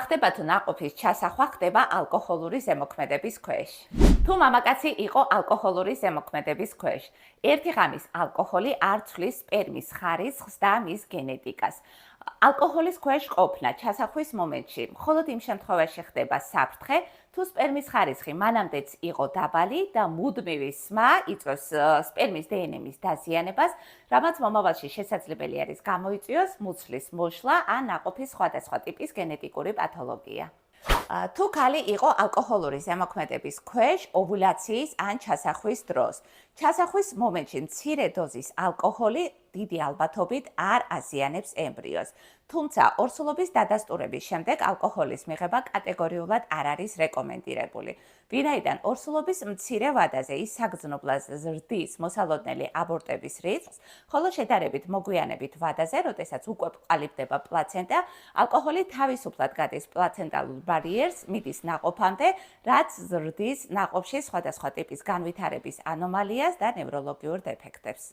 ხდება თუ ნაყოფის ჩასახვა ხდება ალკოჰოლური ზემოქმედების ქვეშ. თუ მამაკაცი იყო ალკოჰოლური ზემოქმედების ქვეშ, ერთი ღამის ალკოჰოლი არ ცვლის სპერმის ხარისხს და მის გენეტიკას. ალკოჰოლის ქვეშ ყოფნა ჩასახვის მომენტში მხოლოდ იმ შემთხვევაში ხდება საფრთხე, თუ სპერმის ხარისხი მანამდეც იყო დაბალი და მუდმივი სმა იწვევს სპერმის დნმ-ის დაზიანებას, რამაც მომავალში შესაძლებელი არის გამოიწვიოს მუცლის მოშლა ან ნაყოფის სხვადასხვა ტიპის გენეტიკური პათოლოგია. თუ ქალი იყო ალკოჰოლური ზემოქმედების ქვეშ ოვულაციის ან ჩასახვის დროს, ჩასახვის მომენტში მცირე დოზის ალკოჰოლი დიდი ალბათობით არ აზიანებს ემბრიოს. თუმცა ორსულობის დადასტურების შემდეგ ალკოჰოლის მიღება კატეგორიულად არ არის რეკომენდირებული. ვინაიდან ორსულობის მცირე ვადაზე ის საგრძნობლად ზრდის მოსალოდნელი აბორტების რისკს, ხოლო შედარებით მოგვიანებით ვადაზე, როდესაც უკვე ყალიბდება პლაცენტა, ალკოჰოლი თავისუფლად გადის პლაცენტალურ ბარიერს, მიდის ნაყოფამდე, რაც ზრდის ნაყოფში სხვადასხვა ტიპის განვითარების ანომალიას და ნევროლოგიურ დეფექტებს.